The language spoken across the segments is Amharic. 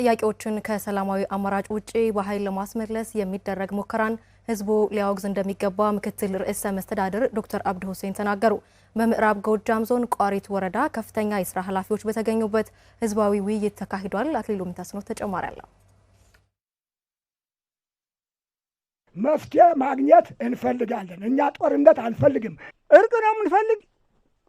ጥያቄዎችን ከሰላማዊ አማራጭ ውጪ በኃይል ለማስመለስ የሚደረግ ሙከራን ህዝቡ ሊያወግዝ እንደሚገባ ምክትል ርዕሰ መስተዳድር ዶክተር አብዱ ሁሴን ተናገሩ። በምዕራብ ጎጃም ዞን ቋሪት ወረዳ ከፍተኛ የስራ ኃላፊዎች በተገኙበት ህዝባዊ ውይይት ተካሂዷል። አክሊሉ ምታስኖት ተጨማሪ አለው። መፍትሄ ማግኘት እንፈልጋለን። እኛ ጦርነት አንፈልግም። እርቅ ነው የምንፈልግ፣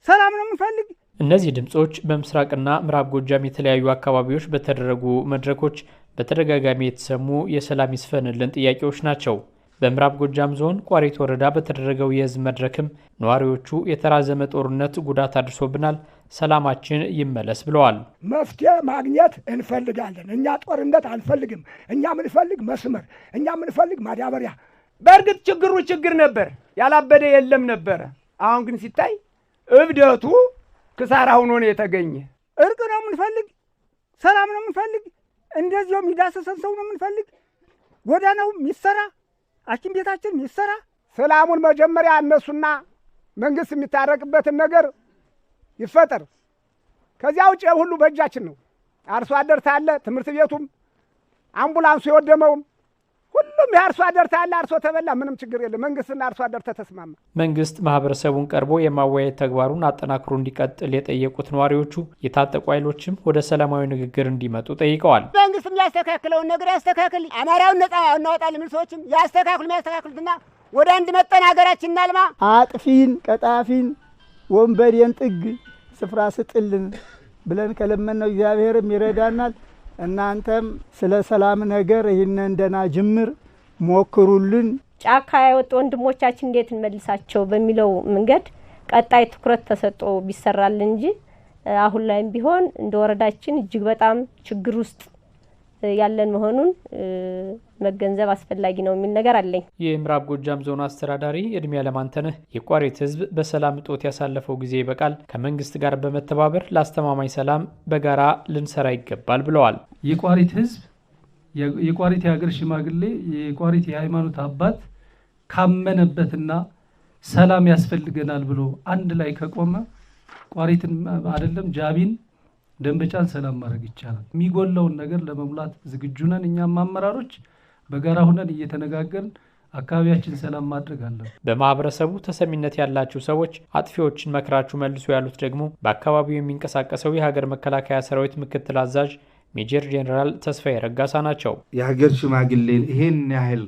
ሰላም ነው የምንፈልግ። እነዚህ ድምጾች በምስራቅና ምዕራብ ጎጃም የተለያዩ አካባቢዎች በተደረጉ መድረኮች በተደጋጋሚ የተሰሙ የሰላም ይስፈንልን ጥያቄዎች ናቸው። በምዕራብ ጎጃም ዞን ቋሪት ወረዳ በተደረገው የህዝብ መድረክም ነዋሪዎቹ የተራዘመ ጦርነት ጉዳት አድርሶብናል፣ ሰላማችን ይመለስ ብለዋል። መፍትሄ ማግኘት እንፈልጋለን። እኛ ጦርነት አንፈልግም። እኛ ምንፈልግ መስመር፣ እኛ ምንፈልግ ማዳበሪያ። በእርግጥ ችግሩ ችግር ነበር፣ ያላበደ የለም ነበር። አሁን ግን ሲታይ እብደቱ ክሳራ ሆኖ ነው የተገኘ። እርቅ ነው የምንፈልግ፣ ሰላም ነው የምንፈልግ። እንደዚሁ የሚዳሰሰን ሰው ነው የምንፈልግ። ጎዳናው ይሰራ፣ ሐኪም ቤታችን ይሰራ። ሰላሙን መጀመሪያ እነሱና መንግስት የሚታረቅበትን ነገር ይፈጠር። ከዚያ ውጭ ሁሉ በእጃችን ነው። አርሶ አደር ታለ፣ ትምህርት ቤቱም አምቡላንሱ የወደመውም ሁሉም የአርሶ አደር ታለ፣ አርሶ ተበላ፣ ምንም ችግር የለም። መንግስትና አርሶ አደር ተስማማ። መንግስት ማህበረሰቡን ቀርቦ የማወያየት ተግባሩን አጠናክሮ እንዲቀጥል የጠየቁት ነዋሪዎቹ የታጠቁ ኃይሎችም ወደ ሰላማዊ ንግግር እንዲመጡ ጠይቀዋል። መንግስት የሚያስተካክለውን ነገር ያስተካክል፣ አማራውን ነፃ እናወጣለን የሚሉ ሰዎችም ያስተካክሉ፣ የሚያስተካክሉትና ወደ አንድ መጠን ሀገራችን እናልማ። አጥፊን ቀጣፊን ወንበዴን ጥግ ስፍራ ስጥልን ብለን ከለመነው እግዚአብሔርም ይረዳናል። እናንተም ስለ ሰላም ነገር ይህን እንደና ጅምር ሞክሩልን። ጫካ ያወጡ ወንድሞቻችን እንዴት እንመልሳቸው በሚለው መንገድ ቀጣይ ትኩረት ተሰጥቶ ቢሰራልን እንጂ አሁን ላይም ቢሆን እንደ ወረዳችን እጅግ በጣም ችግር ውስጥ ያለን መሆኑን መገንዘብ አስፈላጊ ነው የሚል ነገር አለኝ። የምዕራብ ጎጃም ዞን አስተዳዳሪ እድሜ ያለማንተነህ የቋሪት ህዝብ በሰላም እጦት ያሳለፈው ጊዜ ይበቃል፣ ከመንግስት ጋር በመተባበር ለአስተማማኝ ሰላም በጋራ ልንሰራ ይገባል ብለዋል። የቋሪት ህዝብ፣ የቋሪት የሀገር ሽማግሌ፣ የቋሪት የሃይማኖት አባት ካመነበትና ሰላም ያስፈልገናል ብሎ አንድ ላይ ከቆመ ቋሪትን አይደለም ጃቢን ደንበጫን ሰላም ማድረግ ይቻላል። የሚጎለውን ነገር ለመሙላት ዝግጁ ነን። እኛም አመራሮች በጋራ ሆነን እየተነጋገርን አካባቢያችን ሰላም ማድረግ አለን። በማህበረሰቡ ተሰሚነት ያላቸው ሰዎች አጥፊዎችን መክራችሁ መልሱ ያሉት ደግሞ በአካባቢው የሚንቀሳቀሰው የሀገር መከላከያ ሰራዊት ምክትል አዛዥ ሜጀር ጄኔራል ተስፋዬ ረጋሳ ናቸው። የሀገር ሽማግሌን ይሄን ያህል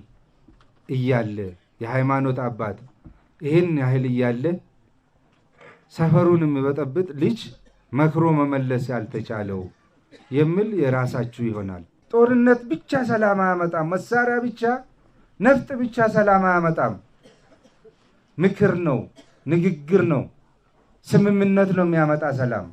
እያለ የሃይማኖት አባት ይሄን ያህል እያለ ሰፈሩን የሚበጠብጥ ልጅ መክሮ መመለስ ያልተቻለው የሚል የራሳችሁ ይሆናል። ጦርነት ብቻ ሰላም አያመጣም። መሳሪያ ብቻ ነፍጥ ብቻ ሰላም አያመጣም። ምክር ነው፣ ንግግር ነው፣ ስምምነት ነው የሚያመጣ ሰላም።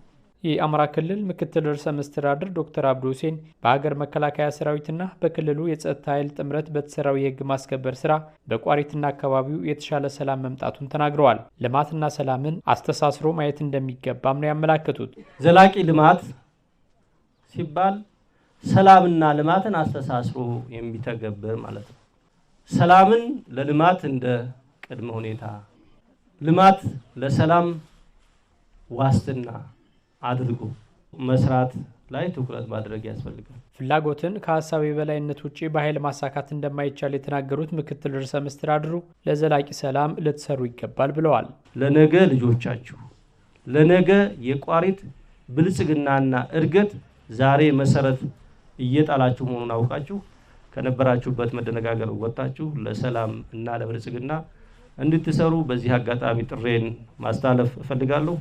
የአማራ ክልል ምክትል ርዕሰ መስተዳድር ዶክተር አብዱ ሁሴን በሀገር መከላከያ ሰራዊትና በክልሉ የጸጥታ ኃይል ጥምረት በተሰራው የህግ ማስከበር ስራ በቋሪትና አካባቢው የተሻለ ሰላም መምጣቱን ተናግረዋል። ልማትና ሰላምን አስተሳስሮ ማየት እንደሚገባም ነው ያመላከቱት። ዘላቂ ልማት ሲባል ሰላምና ልማትን አስተሳስሮ የሚተገበር ማለት ነው። ሰላምን ለልማት እንደ ቅድመ ሁኔታ፣ ልማት ለሰላም ዋስትና አድርጎ መስራት ላይ ትኩረት ማድረግ ያስፈልጋል። ፍላጎትን ከሀሳብ የበላይነት ውጪ በኃይል ማሳካት እንደማይቻል የተናገሩት ምክትል ርዕሰ መስተዳድሩ ለዘላቂ ሰላም ልትሰሩ ይገባል ብለዋል። ለነገ ልጆቻችሁ፣ ለነገ የቋሪት ብልጽግናና እድገት ዛሬ መሰረት እየጣላችሁ መሆኑን አውቃችሁ ከነበራችሁበት መደነጋገር ወጣችሁ ለሰላም እና ለብልጽግና እንድትሰሩ በዚህ አጋጣሚ ጥሬን ማስተላለፍ እፈልጋለሁ።